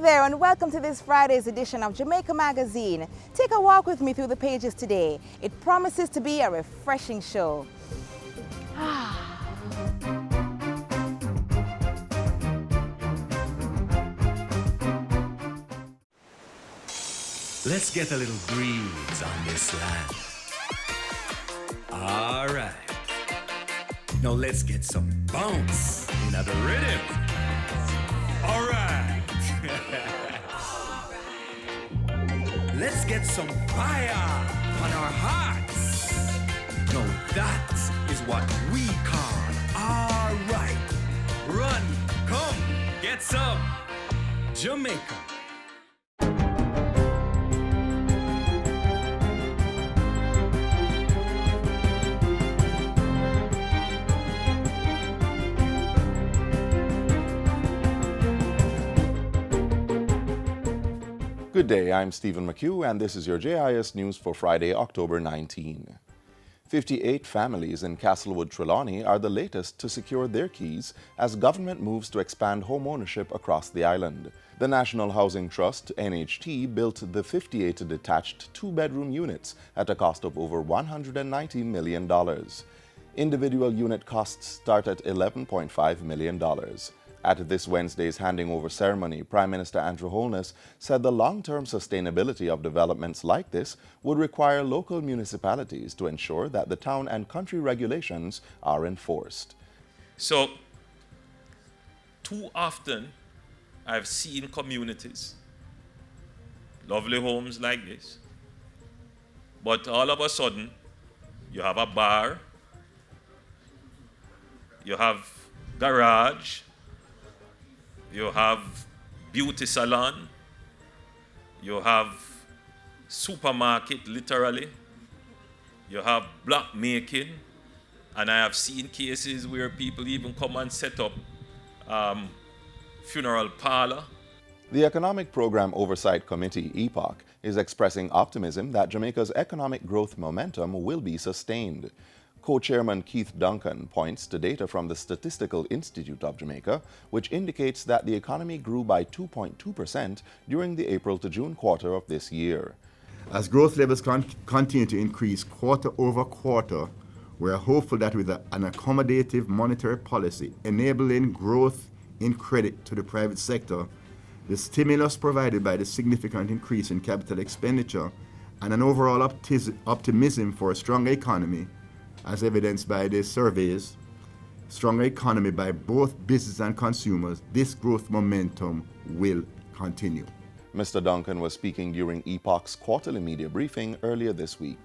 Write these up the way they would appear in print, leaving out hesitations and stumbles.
there, and welcome to this Friday's edition of Jamaica Magazine. Take a walk with me through the pages today. It promises to be a refreshing show. Let's get a little breeze on this land. All right. Now let's get some bounce in the rhythm. All right. Let's get some fire on our hearts. Now that is what we call all right. Run, come, get some Jamaica. Good day, I'm Stephen McHugh, and this is your JIS News for Friday, October 19. 58 families in Caenwood, Trelawney are the latest to secure their keys as government moves to expand home ownership across the island. The National Housing Trust, NHT, built the 58 detached two-bedroom units at a cost of over $190 million. Individual unit costs start at $11.5 million. At this Wednesday's handing over ceremony, Prime Minister Andrew Holness said the long-term sustainability of developments like this would require local municipalities to ensure that the town and country regulations are enforced. So, too often I've seen communities, lovely homes like this, but all of a sudden you have a bar, you have garage, you have beauty salon, you have supermarket, literally, you have block making, and I have seen cases where people even come and set up funeral parlor. The Economic Program Oversight Committee, EPOC, is expressing optimism that Jamaica's economic growth momentum will be sustained. Co-chairman Keith Duncan points to data from the Statistical Institute of Jamaica, which indicates that the economy grew by 2.2% during the April to June quarter of this year. As growth levels continue to increase quarter over quarter, we are hopeful that with an accommodative monetary policy enabling growth in credit to the private sector, the stimulus provided by the significant increase in capital expenditure, and an overall optimism for a stronger economy, as evidenced by the surveys, stronger economy by both business and consumers, this growth momentum will continue. Mr. Duncan was speaking during EPOC's quarterly media briefing earlier this week.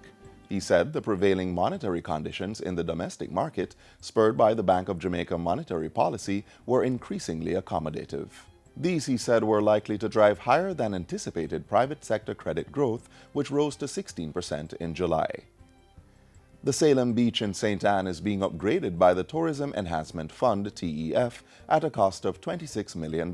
He said the prevailing monetary conditions in the domestic market, spurred by the Bank of Jamaica monetary policy, were increasingly accommodative. These, he said, were likely to drive higher than anticipated private sector credit growth, which rose to 16% in July. The Salem Beach in St. Ann is being upgraded by the Tourism Enhancement Fund, TEF, at a cost of $26 million.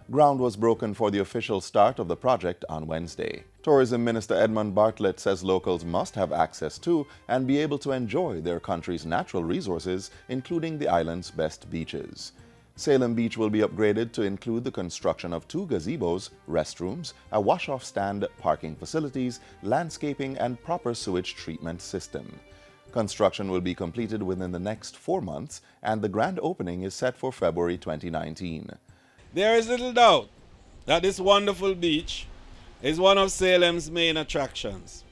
Ground was broken for the official start of the project on Wednesday. Tourism Minister Edmund Bartlett says locals must have access to and be able to enjoy their country's natural resources, including the island's best beaches. Salem Beach will be upgraded to include the construction of 2 gazebos, restrooms, a wash-off stand, parking facilities, landscaping, and proper sewage treatment system. Construction will be completed within the next 4 months, and the grand opening is set for February 2019. There is little doubt that this wonderful beach is one of Salem's main attractions.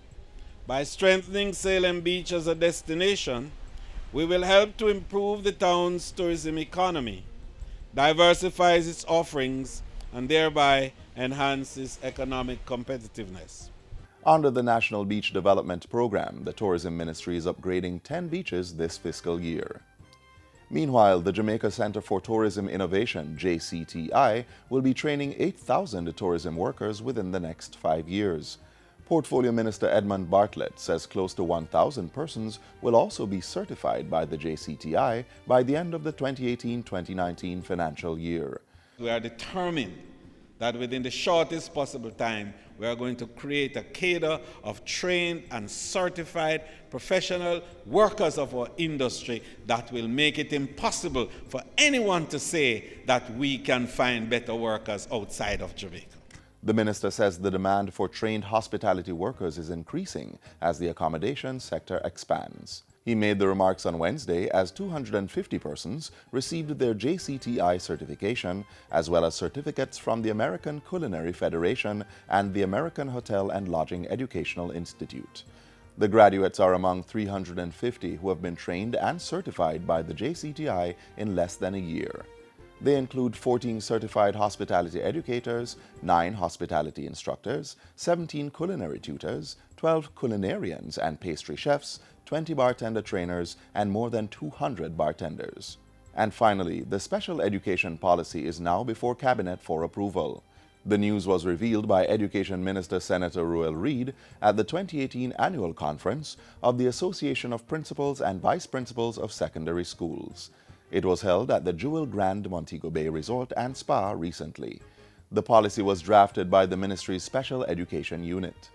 By strengthening Salem Beach as a destination, we will help to improve the town's tourism economy, diversifies its offerings, and thereby enhances economic competitiveness. Under the National Beach Development Program, the Tourism Ministry is upgrading 10 beaches this fiscal year. Meanwhile, the Jamaica Center for Tourism Innovation, JCTI, will be training 8,000 tourism workers within the next 5 years. Portfolio Minister Edmund Bartlett says close to 1,000 persons will also be certified by the JCTI by the end of the 2018-2019 financial year. We are determined that within the shortest possible time, we are going to create a cadre of trained and certified professional workers of our industry that will make it impossible for anyone to say that we can find better workers outside of Jamaica. The minister says the demand for trained hospitality workers is increasing as the accommodation sector expands. He made the remarks on Wednesday as 250 persons received their JCTI certification, as well as certificates from the American Culinary Federation and the American Hotel and Lodging Educational Institute. The graduates are among 350 who have been trained and certified by the JCTI in less than a year. They include 14 certified hospitality educators, 9 hospitality instructors, 17 culinary tutors, 12 culinarians and pastry chefs, 20 bartender trainers, and more than 200 bartenders. And finally, the special education policy is now before Cabinet for approval. The news was revealed by Education Minister Senator Ruel Reid at the 2018 annual conference of the Association of Principals and Vice Principals of Secondary Schools. It was held at the Jewel Grand Montego Bay Resort and Spa recently. The policy was drafted by the ministry's Special Education Unit.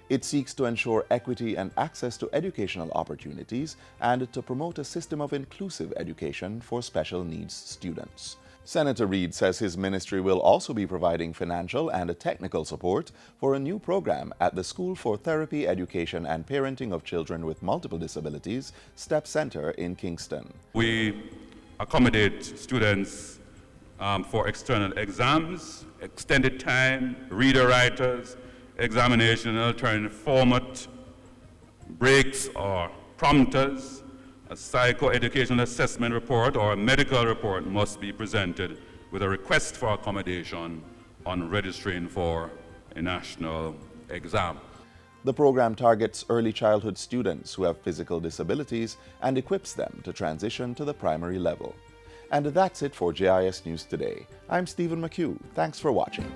It seeks to ensure equity and access to educational opportunities and to promote a system of inclusive education for special needs students. Senator Reid says his ministry will also be providing financial and technical support for a new program at the School for Therapy, Education and Parenting of Children with Multiple Disabilities, STEP Center in Kingston. We accommodate students for external exams, extended time, reader-writers, examination in alternative format, breaks or prompters, a psychoeducational assessment report or a medical report must be presented with a request for accommodation on registering for a national exam. The program targets early childhood students who have physical disabilities and equips them to transition to the primary level. And that's it for JIS News Today. I'm Stephen McHugh. Thanks for watching.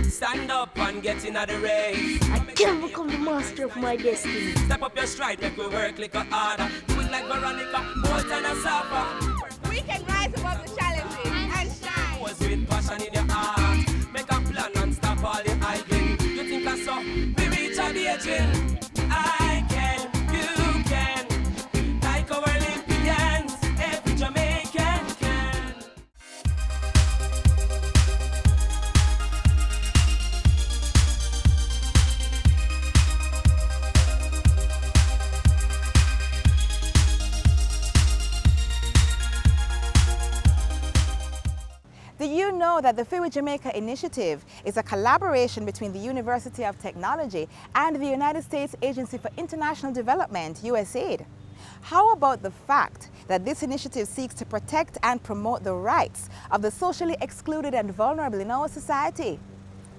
Stand up and get in the race. I can become the master of my destiny. Step up your stride, make we work like a harder. Do it like Veronica, Bolt and a Sapa. We can rise above the challenges and shine. Was with passion in your heart. Make a plan and stop all the idling. You think that's so? We reach a the aging. I can, you can. Like our Olympians, every Jamaican can. Do you know that the Fiwi Jamaica initiative is a collaboration between the University of Technology and the United States Agency for International Development, USAID? How about the fact that this initiative seeks to protect and promote the rights of the socially excluded and vulnerable in our society?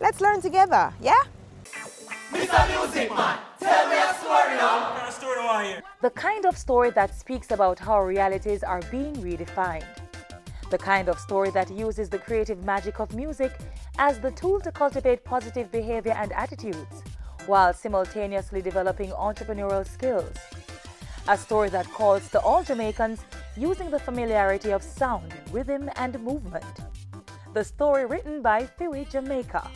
Let's learn together, yeah? Mr. Music Man, tell me a story now. What kind of story do I hear? The kind of story that speaks about how realities are being redefined. The kind of story that uses the creative magic of music as the tool to cultivate positive behavior and attitudes, while simultaneously developing entrepreneurial skills. A story that calls to all Jamaicans using the familiarity of sound, rhythm, and movement. The story written by Fiwi Jamaica.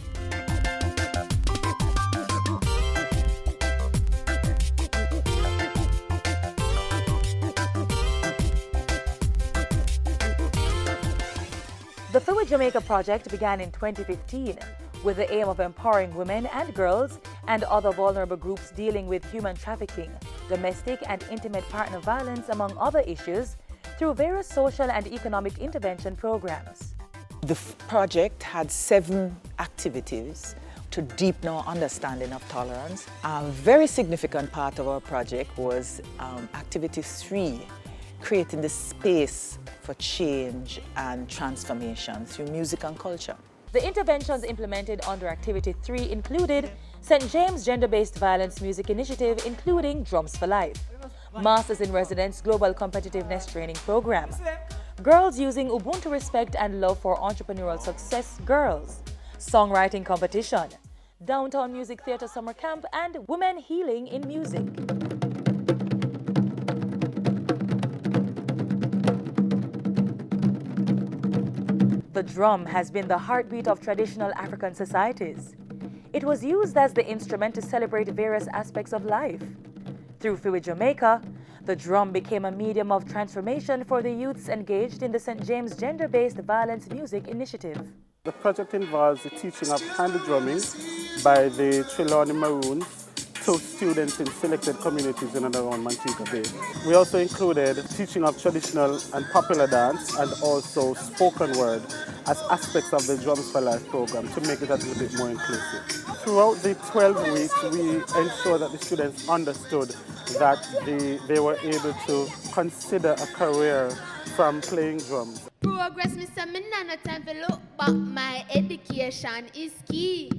The Fiwi Jamaica project began in 2015 with the aim of empowering women and girls and other vulnerable groups dealing with human trafficking, domestic and intimate partner violence, among other issues, through various social and economic intervention programs. The project had 7 activities to deepen our understanding of tolerance. A very significant part of our project was activity 3, creating the space for change and transformation through music and culture. The interventions implemented under Activity 3 included St. James Gender-Based Violence Music Initiative, including Drums for Life, Masters in Residence Global Competitiveness Training Program, Girls Using Ubuntu Respect and Love for Entrepreneurial Success Girls, songwriting competition, downtown music theatre summer camp, and women healing in music. The drum has been the heartbeat of traditional African societies. It was used as the instrument to celebrate various aspects of life. Through Fiwi Jamaica, the drum became a medium of transformation for the youths engaged in the St. James Gender-Based Violence Music Initiative. The project involves the teaching of hand drumming by the Trelawney Maroons to students in selected communities in and around Montego Bay. We also included teaching of traditional and popular dance and also spoken word as aspects of the Drums for Life program to make it a little bit more inclusive. Throughout the 12 weeks, we ensured that the students understood that they were able to consider a career from playing drums. Progress, Mr. No time for look, but my education is key.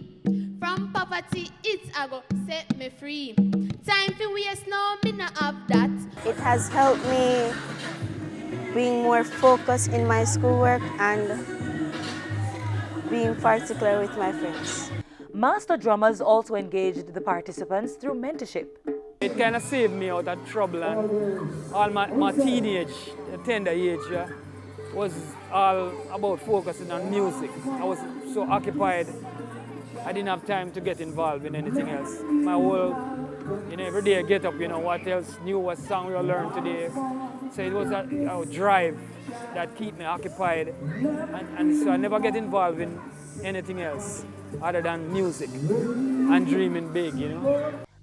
From poverty, it's a go set me free. Time for waste, no, me not have that. It has helped me being more focused in my schoolwork and being particular with my friends. Master drummers also engaged the participants through mentorship. It kind of saved me out of trouble, and all my teenage, tender age was all about focusing on music. I was so occupied, I didn't have time to get involved in anything else. My whole, every day I get up, what else new, what song we will learn today. So it was a drive that kept me occupied, and so I never get involved in anything else other than music and dreaming big,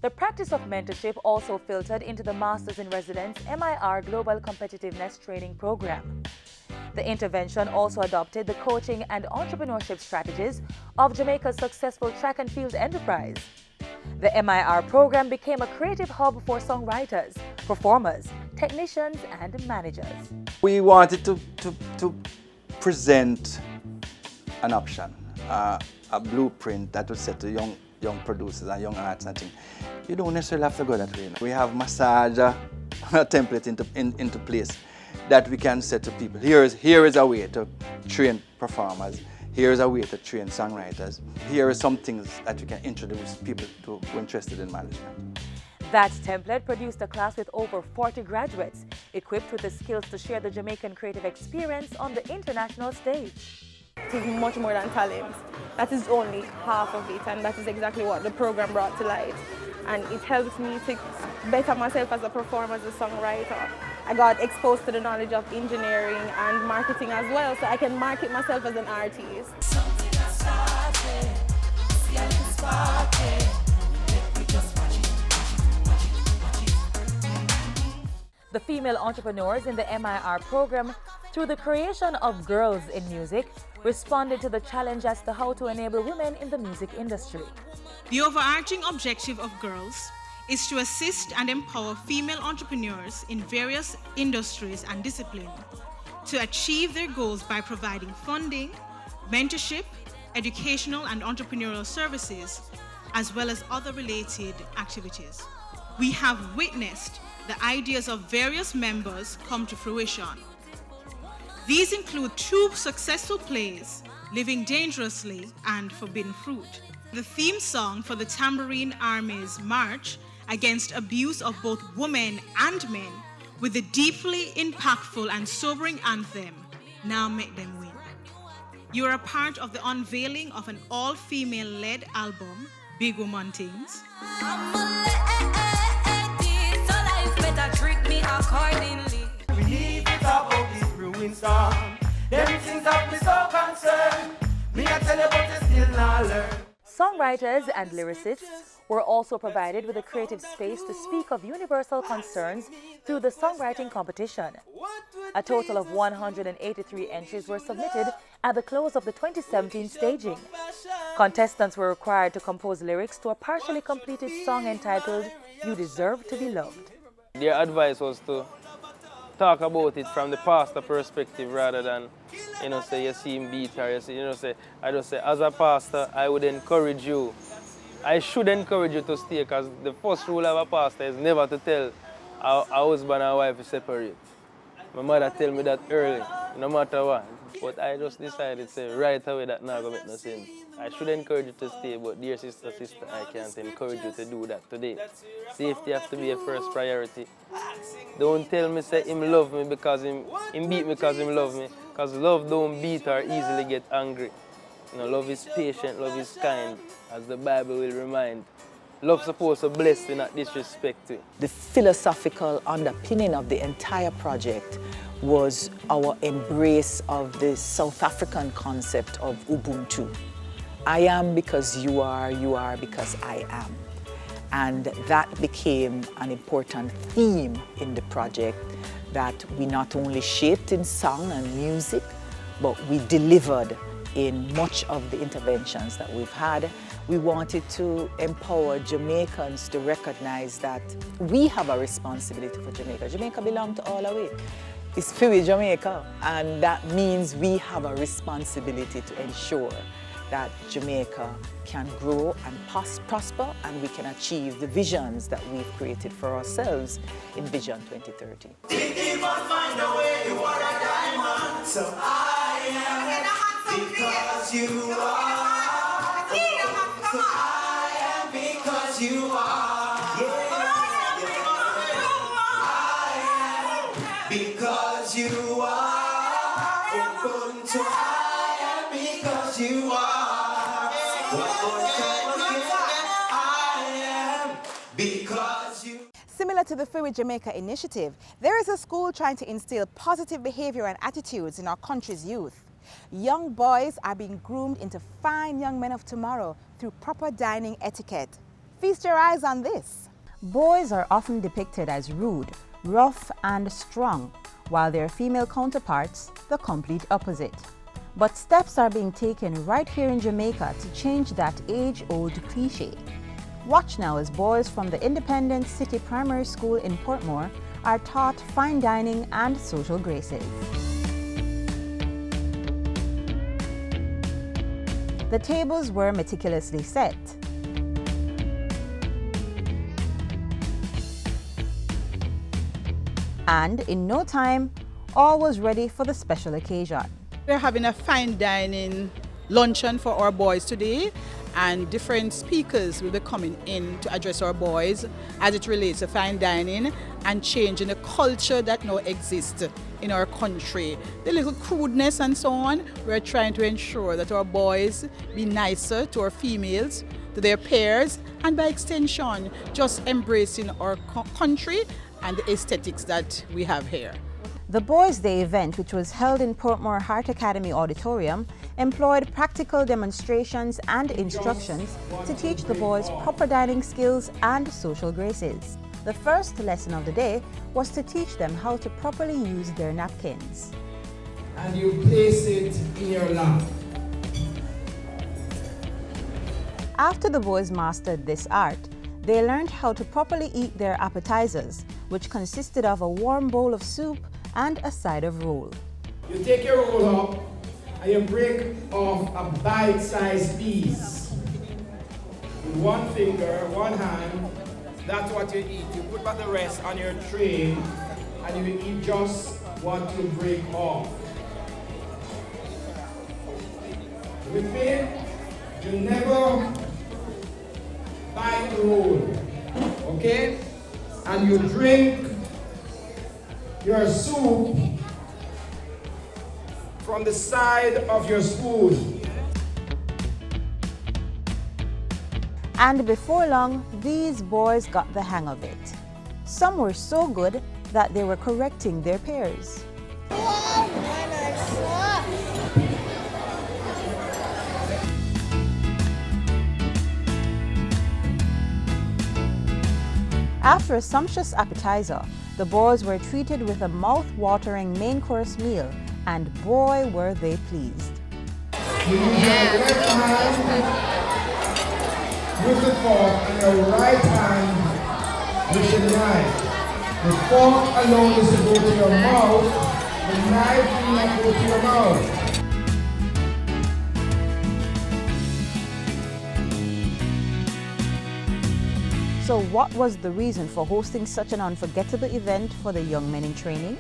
The practice of mentorship also filtered into the Masters in Residence MIR Global Competitiveness Training Program. The intervention also adopted the coaching and entrepreneurship strategies of Jamaica's successful track and field enterprise. The MIR program became a creative hub for songwriters, performers, technicians, and managers. We wanted to present an option, a blueprint that would set to young producers and young artists and things. You don't necessarily have to go that way. We have massage a template into place that we can set to people. Here is a way to train performers. Here is a way to train songwriters. Here are some things that we can introduce people who are interested in management. That template produced a class with over 40 graduates, equipped with the skills to share the Jamaican creative experience on the international stage. It is much more than talent. That is only half of it, and that is exactly what the program brought to light. And it helps me to better myself as a performer, as a songwriter. I got exposed to the knowledge of engineering and marketing as well, so I can market myself as an artist. The female entrepreneurs in the MIR program, through the creation of Girls in Music, responded to the challenge as to how to enable women in the music industry. The overarching objective of Girls is to assist and empower female entrepreneurs in various industries and disciplines to achieve their goals by providing funding, mentorship, educational and entrepreneurial services, as well as other related activities. We have witnessed the ideas of various members come to fruition. These include 2 successful plays, Living Dangerously and Forbidden Fruit. The theme song for the Tambourine Army's March against abuse of both women and men, with the deeply impactful and sobering anthem, Now Make Them Win. You are a part of the unveiling of an all-female-led album, Big Woman Things. We need to talk about this brewing storm. Them things that me so concerned. Me I tell you but you still not learn. Songwriters and lyricists were also provided with a creative space to speak of universal concerns through the songwriting competition. A total of 183 entries were submitted at the close of the 2017 staging. Contestants were required to compose lyrics to a partially completed song entitled You Deserve to Be Loved. Their advice was to talk about it from the pastor perspective rather than, say you see him beat or I just say, as a pastor, I would encourage you. I should encourage you to stay, because the first rule of a pastor is never to tell a husband and wife to separate. My mother tell me that early, no matter what. But I just decided to say right away that not going to make no sense. I should encourage you to stay, but dear sister, I can't encourage you to do that today. Safety has to be a first priority. Don't tell me say him love me because him beat me because him love me. Because love don't beat or easily get angry. You know, love is patient, love is kind, as the Bible will remind. Love supposed to bless you, not disrespect you. The philosophical underpinning of the entire project was our embrace of the South African concept of Ubuntu. I am because you are because I am. And that became an important theme in the project that we not only shaped in song and music, but we delivered in much of the interventions that we've had. We wanted to empower Jamaicans to recognize that we have a responsibility for Jamaica. Jamaica belongs to all of it. It's free Jamaica, and that means we have a responsibility to ensure that Jamaica can grow and prosper, and we can achieve the visions that we've created for ourselves in Vision 2030. Find a way, you are a diamond, so I am because you are. So I am because you are. I am because you are. So I am because you are. One more time again. I am because you. Similar to the Free with Jamaica initiative, there is a school trying to instill positive behavior and attitudes in our country's youth. Young boys are being groomed into fine young men of tomorrow through proper dining etiquette. Feast your eyes on this. Boys are often depicted as rude, rough and strong, while their female counterparts the complete opposite. But steps are being taken right here in Jamaica to change that age-old cliché. Watch now as boys from the Independent City Primary School in Portmore are taught fine dining and social graces. The tables were meticulously set. And in no time, all was ready for the special occasion. We're having a fine dining luncheon for our boys today, and different speakers will be coming in to address our boys as it relates to fine dining and changing the culture that now exists in our country. The little crudeness and so on, we're trying to ensure that our boys be nicer to our females, to their peers, and by extension, just embracing our country and the aesthetics that we have here. The Boys' Day event, which was held in Portmore Heart Academy Auditorium, employed practical demonstrations and instructions to teach the boys proper dining skills and social graces. The first lesson of the day was to teach them how to properly use their napkins. And you place it in your lap. After the boys mastered this art, they learned how to properly eat their appetizers, which consisted of a warm bowl of soup and a side of roll. You take your roll up and you break off a bite-sized piece. With one finger, one hand, that's what you eat. You put back the rest on your tray and you eat just what you break off. With me, you never bite the roll, okay? And you drink your soup from the side of your spoon. And before long, these boys got the hang of it. Some were so good that they were correcting their peers. After a sumptuous appetizer, the boys were treated with a mouth-watering main course meal, and boy were they pleased. You use your left hand with the fork and your right hand with the knife. The fork alone is to go to your mouth, the knife will not go to your mouth. So what was the reason for hosting such an unforgettable event for the young men in training?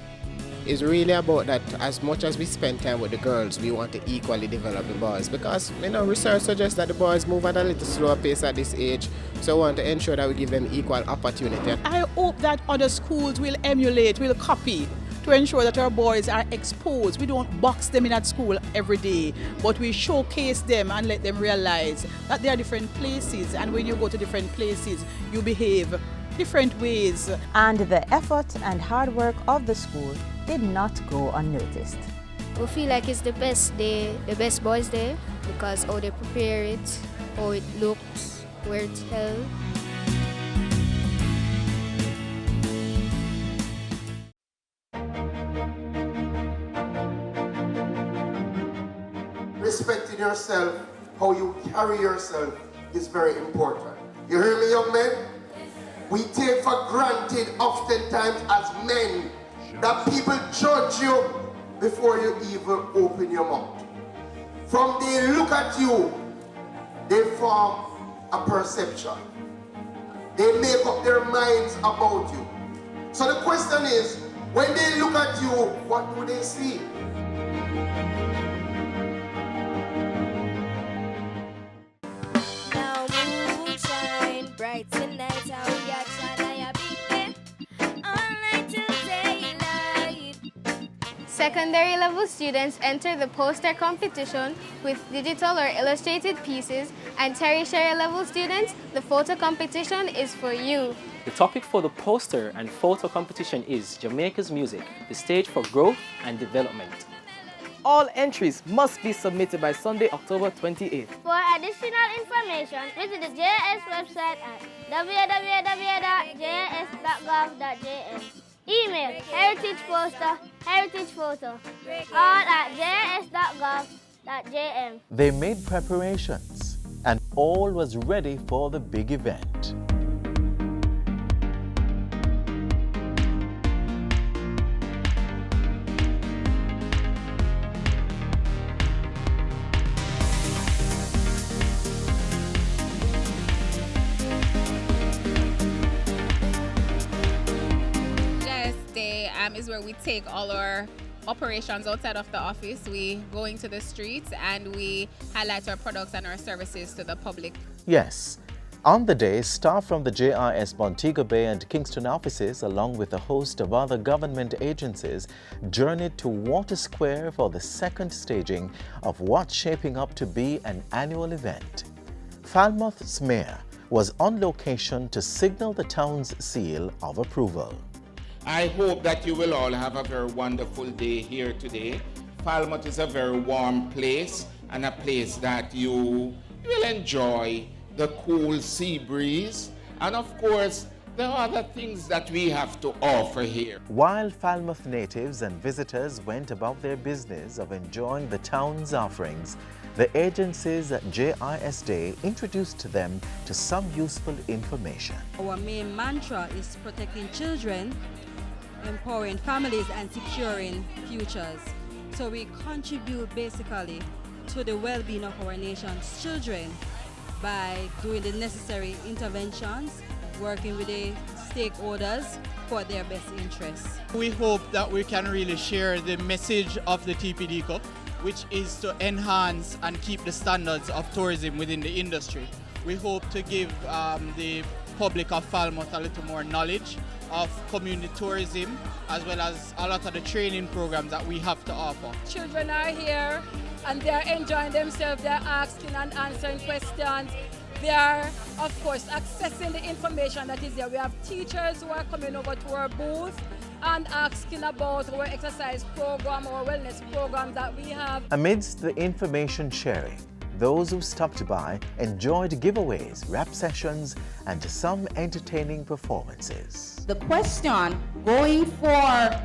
is really about that as much as we spend time with the girls, we want to equally develop the boys. Because, research suggests that the boys move at a little slower pace at this age, so we want to ensure that we give them equal opportunity. I hope that other schools will emulate, will copy, to ensure that our boys are exposed. We don't box them in at school every day, but we showcase them and let them realize that there are different places, and when you go to different places, you behave different ways. And the effort and hard work of the school did not go unnoticed. We feel like it's the best day, the best boys' day, because how they prepare it, how it looks, where it's held. Respecting yourself, how you carry yourself is very important. You hear me, young men? We take for granted oftentimes as men that people judge you before you even open your mouth. From they look at you, they form a perception. They make up their minds about you. So the question is, when they look at you, what do they see? Now moon shine bright tonight, how we got shine a big day, all night till daylight. Secondary level students enter the poster competition with digital or illustrated pieces, and tertiary level students, the photo competition is for you. The topic for the poster and photo competition is Jamaica's music, the stage for growth and development. All entries must be submitted by Sunday, October 28th. For additional information, visit the JS website at www.js.gov.jm. Email heritageposter, all at js.gov.jm. They made preparations, and all was ready for the big event. Is where we take all our operations outside of the office. We go into the streets and we highlight our products and our services to the public. Yes. On the day, staff from the JIS Montego Bay and Kingston offices, along with a host of other government agencies, journeyed to Water Square for the second staging of what's shaping up to be an annual event. Falmouth's mayor was on location to signal the town's seal of approval. I hope that you will all have a very wonderful day here today. Falmouth is a very warm place and a place that you will enjoy the cool sea breeze. And of course, there are other things that we have to offer here. While Falmouth natives and visitors went about their business of enjoying the town's offerings, the agencies at JIS Day introduced them to some useful information. Our main mantra is protecting children, empowering families and securing futures. So we contribute basically to the well-being of our nation's children by doing the necessary interventions, working with the stakeholders for their best interests. We hope that we can really share the message of the TPD Cup, which is to enhance and keep the standards of tourism within the industry. We hope to give the public of Falmouth a little more knowledge of community tourism, as well as a lot of the training programs that we have to offer. Children are here and they are enjoying themselves, they are asking and answering questions. They are, of course, accessing the information that is there. We have teachers who are coming over to our booth and asking about our exercise program or wellness program that we have. Amidst the information sharing, those who stopped by enjoyed giveaways, rap sessions, and some entertaining performances. The question going for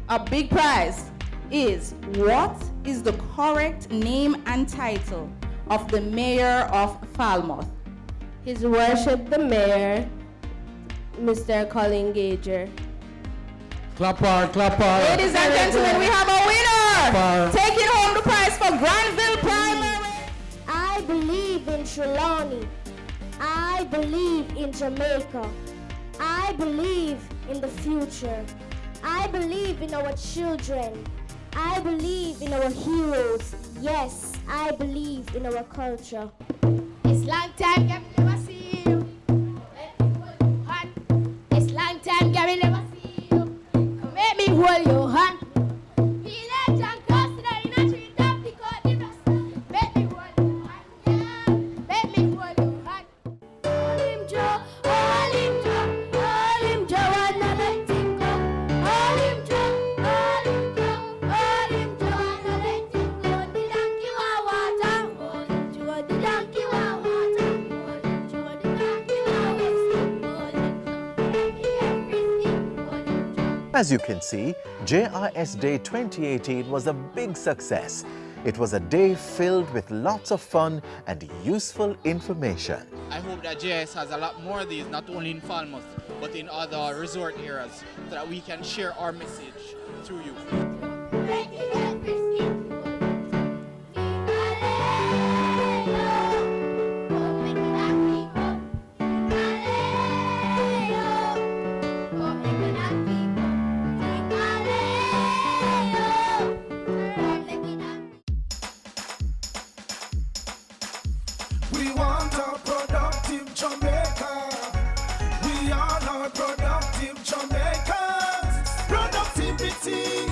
a big prize is, what is the correct name and title of the Mayor of Falmouth? His Worship the Mayor, Mr. Colin Gager. Clap hard, clap hard. Ladies and gentlemen, we have a winner! Taking home the prize for Granville Primary. I believe in Trelawney. I believe in Jamaica. I believe in the future. I believe in our children. I believe in our heroes. Yes, I believe in our culture. It's long time, girl, we never see you. It's long time, girl, we never see you. Come make me hold your hand. Village and coast, in a tree, don't pick out the rest. Make me hold your hand, yeah. Make me hold your hand. Hold him, Joe. Hold him, Joe. Hold him, Joe, and not let him go. Hold him, Joe. Hold him, Joe. Hold him, Joe, and not let him go. The donkey want water. Hold him, Joe. The donkey want water. Hold him, Joe. The donkey want whiskey. Hold him, Joe. As you can see, JIS Day 2018 was a big success. It was a day filled with lots of fun and useful information. I hope that JS has a lot more of these, not only in Falmouth, but in other resort areas, so that we can share our message through you. We want a productive Jamaica. We all are productive Jamaicans. Productivity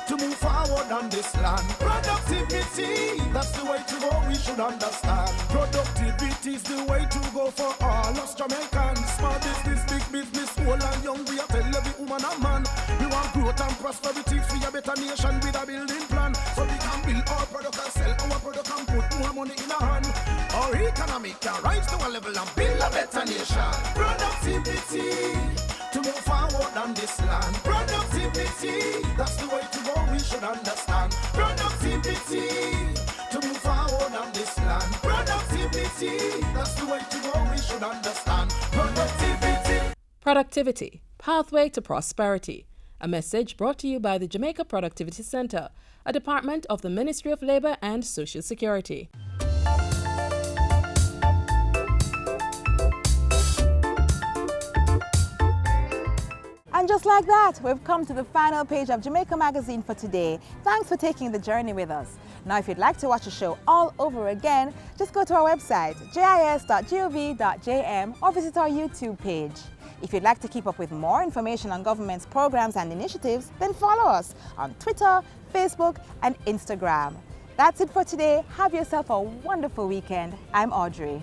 to move forward on this land. Productivity, that's the way to go, we should understand. Productivity is the way to go for all us Jamaicans. Small business, big business, old and young, we are tell every woman and man. We want growth and prosperity for a better nation with a building plan. So we can build our product and sell our product and put more money in our hand. Our economy can rise to a level and build a better nation. Productivity to move forward on this land. Productivity, that's the way to go, we should understand. Productivity to move forward on this land. Productivity, that's the way to go, we should understand. Productivity. Productivity, Pathway to Prosperity. A message brought to you by the Jamaica Productivity Center, a department of the Ministry of Labour and Social Security. And just like that, we've come to the final page of Jamaica Magazine for today. Thanks for taking the journey with us. Now, if you'd like to watch the show all over again, just go to our website, jis.gov.jm, or visit our YouTube page. If you'd like to keep up with more information on government's programs and initiatives, then follow us on Twitter, Facebook, and Instagram. That's it for today. Have yourself a wonderful weekend. I'm Audrey.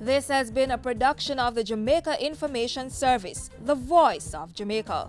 This has been a production of the Jamaica Information Service, the voice of Jamaica.